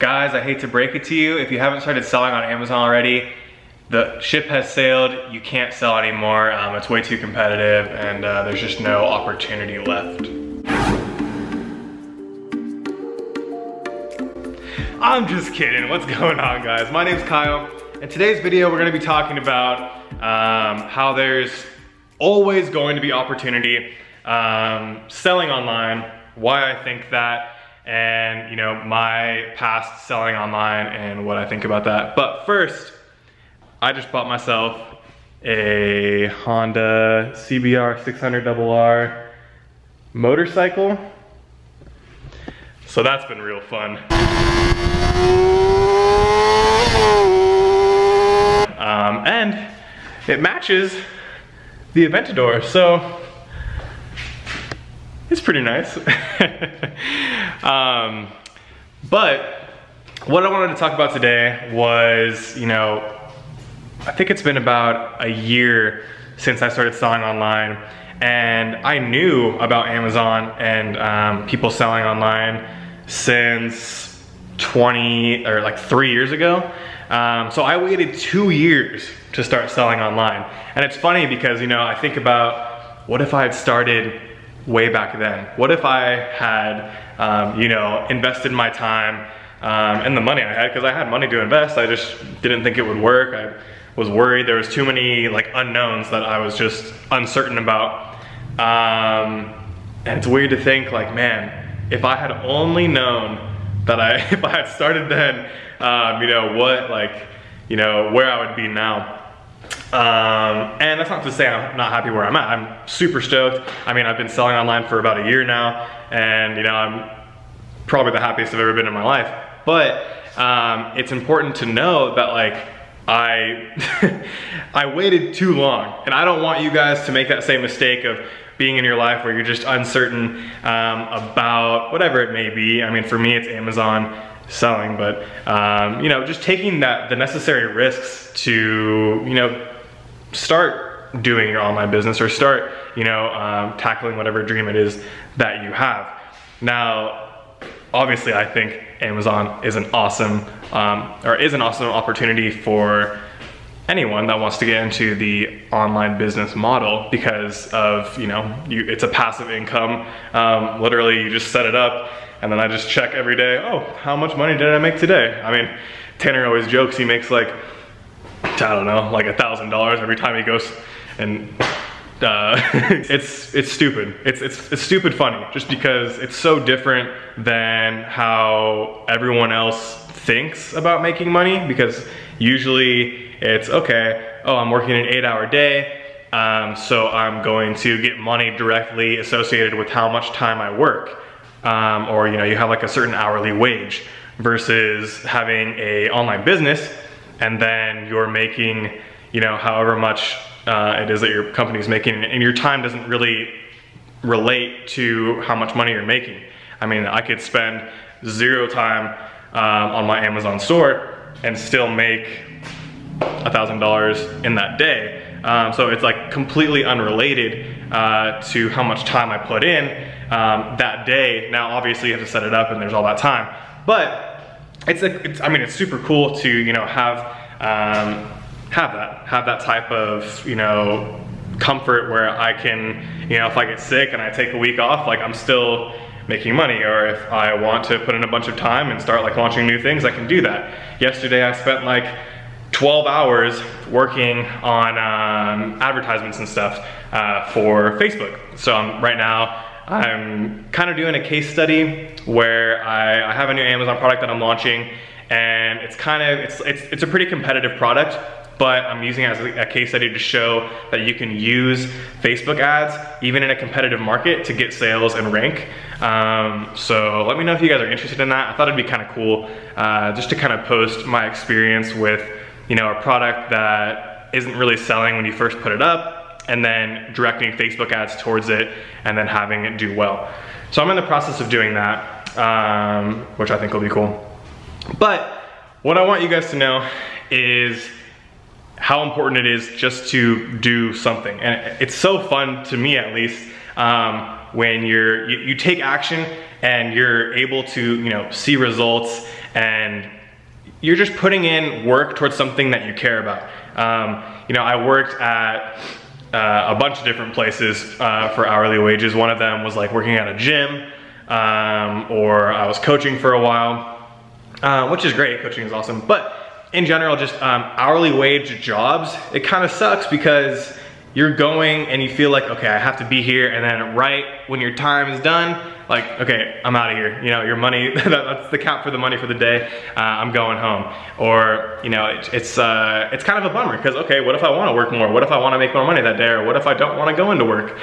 Guys, I hate to break it to you, if you haven't started selling on Amazon already, the ship has sailed, you can't sell anymore, it's way too competitive, and there's just no opportunity left. I'm just kidding, what's going on guys? My name's Kyle. In today's video, we're gonna be talking about how there's always going to be opportunity selling online, why I think that, and my past selling online and what I think about that. But first, I just bought myself a Honda CBR 600RR motorcycle. So that's been real fun. And it matches the Aventador, so it's pretty nice. But what I wanted to talk about today was, I think it's been about a year since I started selling online, and I knew about Amazon and people selling online since 3 years ago. So I waited 2 years to start selling online. And it's funny because, I think about what if I had started way back then? What if I had, invested my time and the money I had, because I had money to invest, I just didn't think it would work. I was worried there was too many unknowns that I was just uncertain about. And it's weird to think man, if I had only known that if I had started then, where I would be now. And that's not to say I'm not happy where I'm at. I'm super stoked. I've been selling online for about a year now, and I'm probably the happiest I've ever been in my life. But it's important to know that I waited too long, and I don't want you guys to make that same mistake of being in your life where you're just uncertain about whatever it may be. For me, it's Amazon selling, but just taking the necessary risks to start doing your online business, or start tackling whatever dream it is that you have. Now, obviously, I think Amazon is an awesome opportunity for anyone that wants to get into the online business model, because of it's a passive income. Literally, you just set it up, and then I just check every day, oh, how much money did I make today? Tanner always jokes he makes I don't know, $1,000 every time he goes, and it's stupid. It's stupid funny, just because it's so different than how everyone else thinks about making money. Because usually it's okay, oh, I'm working an 8-hour day, so I'm going to get money directly associated with how much time I work. Or you have a certain hourly wage, versus having a online business and then you're making however much it is that your company's making, and your time doesn't really relate to how much money you're making. I could spend 0 time on my Amazon store and still make $1,000 in that day. So it's completely unrelated to how much time I put in that day. Now, obviously, you have to set it up, and there's all that time. But it's super cool to have that type of comfort where I can if I get sick and I take a week off, I'm still making money. Or if I want to put in a bunch of time and start launching new things, I can do that. Yesterday I spent 12 hours working on advertisements and stuff for Facebook. So right now I'm kind of doing a case study where I have a new Amazon product that I'm launching, and it's a pretty competitive product, but I'm using it as a case study to show that you can use Facebook ads even in a competitive market to get sales and rank. So let me know if you guys are interested in that. I thought it'd be kind of cool just to kind of post my experience with a product that isn't really selling when you first put it up, and then directing Facebook ads towards it, and then having it do well. So I'm in the process of doing that, which I think will be cool. But what I want you guys to know is how important it is just to do something. And it's so fun, to me at least, when you take action and you're able to see results and you're just putting in work towards something that you care about. You know, I worked at a bunch of different places for hourly wages. One of them was like working at a gym, or I was coaching for a while, which is great. Coaching is awesome. But in general, just hourly wage jobs, it kind of sucks because you're going and you feel like, okay, I have to be here, and then right when your time is done, like, okay, I'm out of here. You know, your money, that's the count for the money for the day, I'm going home. Or, you know, it's kind of a bummer because, okay, what if I want to work more? What if I want to make more money that day? Or what if I don't want to go into work?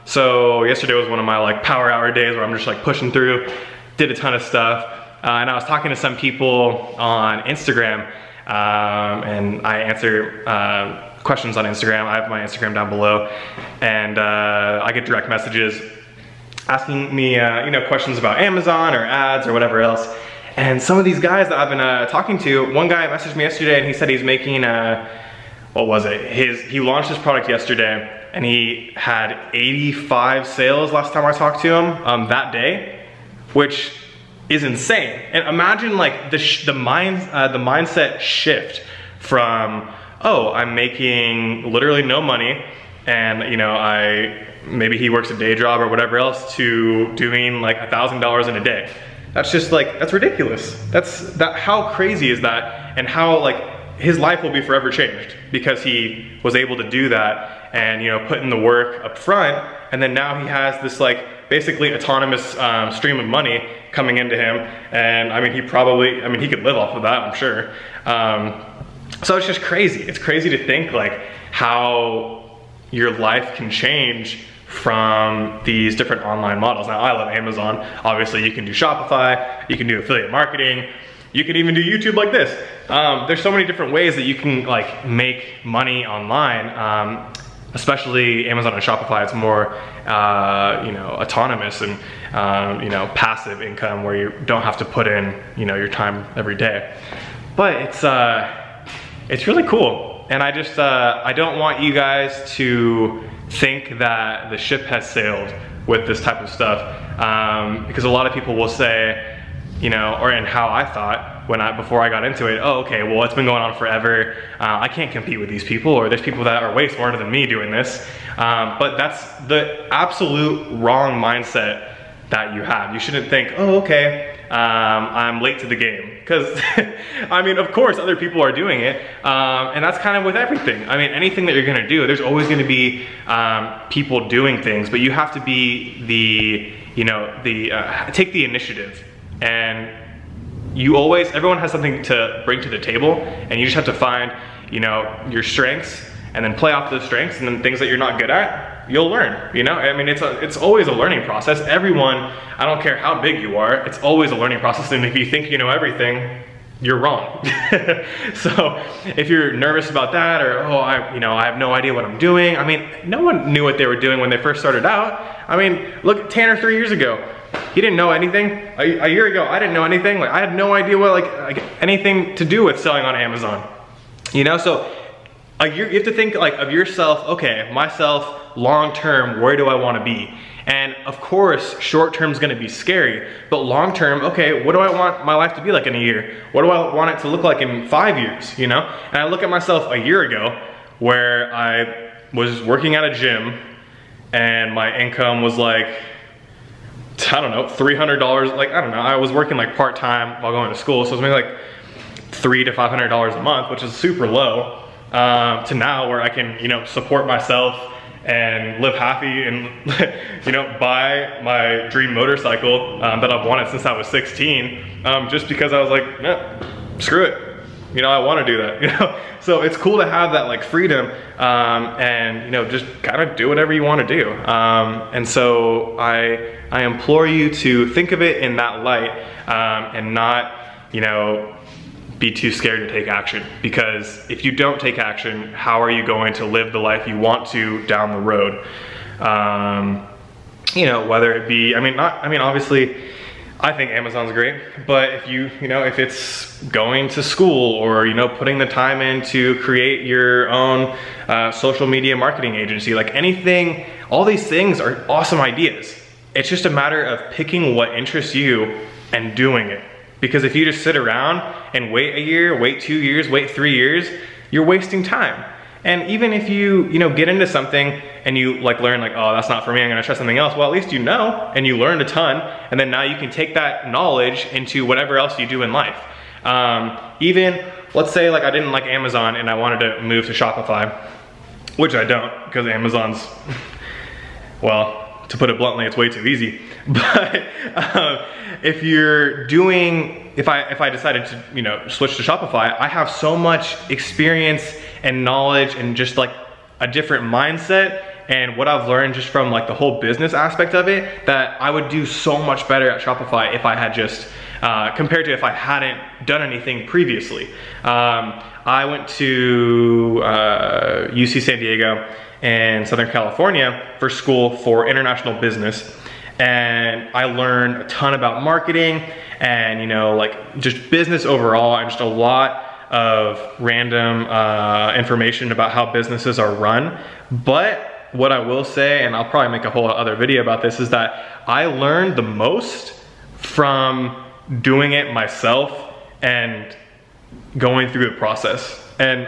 So yesterday was one of my like power hour days where I'm just like pushing through, did a ton of stuff. And I was talking to some people on Instagram, and I answer questions on Instagram. I have my Instagram down below, and I get direct messages asking me you know, questions about Amazon or ads or whatever else. And some of these guys that I've been talking to, one guy messaged me yesterday and he said he's making, what was it? He launched his product yesterday and he had 85 sales last time I talked to him that day, which is insane. And imagine like the mindset shift from, oh, I'm making literally no money, and you know, maybe he works a day job or whatever else, to doing like $1,000 in a day. That's just like, that's ridiculous. How crazy is that? And how like his life will be forever changed because he was able to do that and, you know, put in the work up front, and then now he has this like basically autonomous stream of money coming into him. And I mean, he could live off of that, I'm sure. So it's just crazy. It's crazy to think like how your life can change from these different online models. Now, I love Amazon. Obviously, you can do Shopify, you can do affiliate marketing, you can even do YouTube like this. There's so many different ways that you can like make money online. Especially Amazon and Shopify, it's more you know, autonomous and you know, passive income where you don't have to put in, you know, your time every day. But it's really cool. And I just, I don't want you guys to think that the ship has sailed with this type of stuff. Because a lot of people will say, you know, or in how I thought before I got into it, oh, okay, well, it's been going on forever. I can't compete with these people, or there's people that are way smarter than me doing this. But that's the absolute wrong mindset that you have. You shouldn't think, oh, okay, I'm late to the game. Because, I mean, of course, other people are doing it. And that's kind of with everything. I mean, anything that you're gonna do, there's always gonna be people doing things, but you have to be take the initiative. And everyone has something to bring to the table, and you just have to find, you know, your strengths, and then play off those strengths, and then things that you're not good at, you'll learn, you know? I mean, it's always a learning process. Everyone, I don't care how big you are, it's always a learning process, and if you think you know everything, you're wrong. So if you're nervous about that, or, oh, I have no idea what I'm doing. I mean, no one knew what they were doing when they first started out. I mean, look at Tanner 3 years ago. He didn't know anything. A year ago, I didn't know anything. Like, I had no idea what like anything to do with selling on Amazon. You know, so you have to think like of yourself, okay, myself, long term, where do I want to be? And of course, short term is going to be scary, but long term, okay, what do I want my life to be like in a year? What do I want it to look like in 5 years, you know? And I look at myself a year ago where I was working at a gym and my income was like, I don't know, $300, like, I don't know, I was working like part-time while going to school, so it was maybe like $300 to $500 a month, which is super low, to now where I can, you know, support myself and live happy and, you know, buy my dream motorcycle that I've wanted since I was 16, just because I was like, no, screw it. You know, I want to do that, you know? So it's cool to have that like freedom, and, you know, just kind of do whatever you want to do. And so I implore you to think of it in that light, and not, you know, be too scared to take action. Because if you don't take action, how are you going to live the life you want to down the road? You know, whether it be, obviously, I think Amazon's great, but if if it's going to school, or, you know, putting the time in to create your own social media marketing agency, like anything, all these things are awesome ideas. It's just a matter of picking what interests you and doing it. Because if you just sit around and wait a year, wait 2 years, wait 3 years, you're wasting time. And even if you get into something and you learn oh, that's not for me, I'm gonna try something else, well, at least you know, and you learned a ton, and then now you can take that knowledge into whatever else you do in life. Even, let's say I didn't like Amazon and I wanted to move to Shopify, which I don't, because Amazon's, well, to put it bluntly, it's way too easy. But if I decided to switch to Shopify, I have so much experience and knowledge and just a different mindset and what I've learned just from the whole business aspect of it, that I would do so much better at Shopify if I had just compared to if I hadn't done anything previously. I went to UC San Diego in Southern California for school for international business, and I learned a ton about marketing and just business overall, and just a lot of random information about how businesses are run. But what I will say, and I'll probably make a whole other video about this, is that I learned the most from doing it myself and going through the process. And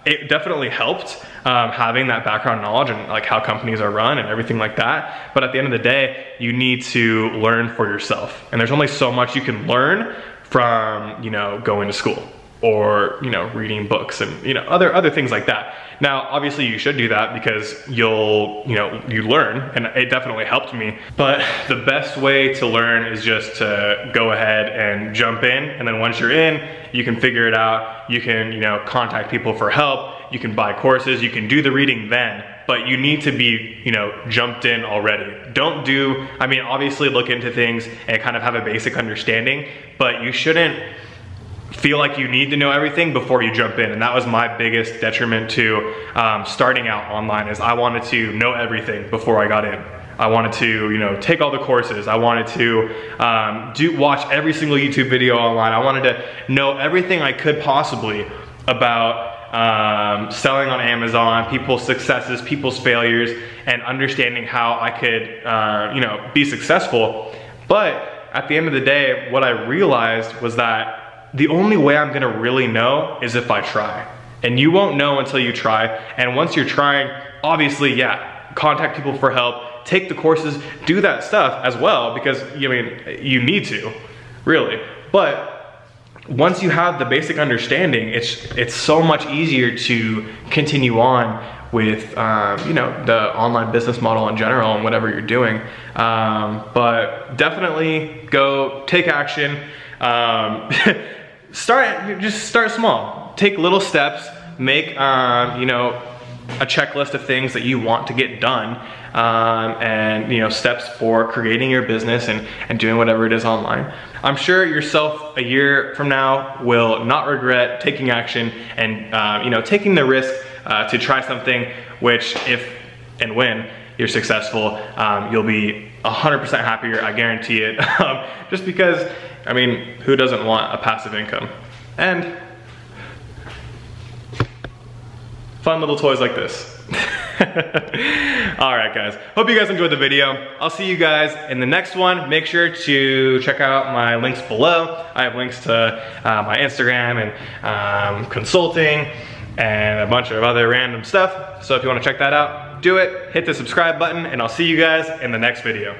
it definitely helped having that background knowledge and how companies are run and everything like that. But at the end of the day, you need to learn for yourself. And there's only so much you can learn from going to school or reading books and other things like that. Now obviously you should do that because you learn, and it definitely helped me. But the best way to learn is just to go ahead and jump in, and then once you're in, you can figure it out. You can contact people for help, you can buy courses, you can do the reading then, but you need to be jumped in already. Obviously look into things and kind of have a basic understanding, but you shouldn't feel like you need to know everything before you jump in. And that was my biggest detriment to starting out online, is I wanted to know everything before I got in. I wanted to take all the courses. I wanted to watch every single YouTube video online. I wanted to know everything I could possibly about selling on Amazon, people's successes, people's failures, and understanding how I could be successful. But at the end of the day, what I realized was that the only way I'm gonna really know is if I try. And you won't know until you try. And once you're trying, obviously, yeah, contact people for help, take the courses, do that stuff as well, because you need to, really. But once you have the basic understanding, it's so much easier to continue on with the online business model in general and whatever you're doing. But definitely go take action. Just start small. Take little steps. Make a checklist of things that you want to get done, and steps for creating your business and doing whatever it is online. I'm sure yourself a year from now will not regret taking action and taking the risk to try something, which if and when you're successful, you'll be 100% happier, I guarantee it. Just because, who doesn't want a passive income? And fun little toys like this. All right, guys. Hope you guys enjoyed the video. I'll see you guys in the next one. Make sure to check out my links below. I have links to my Instagram and consulting and a bunch of other random stuff. So if you want to check that out, do it. Hit the subscribe button, and I'll see you guys in the next video.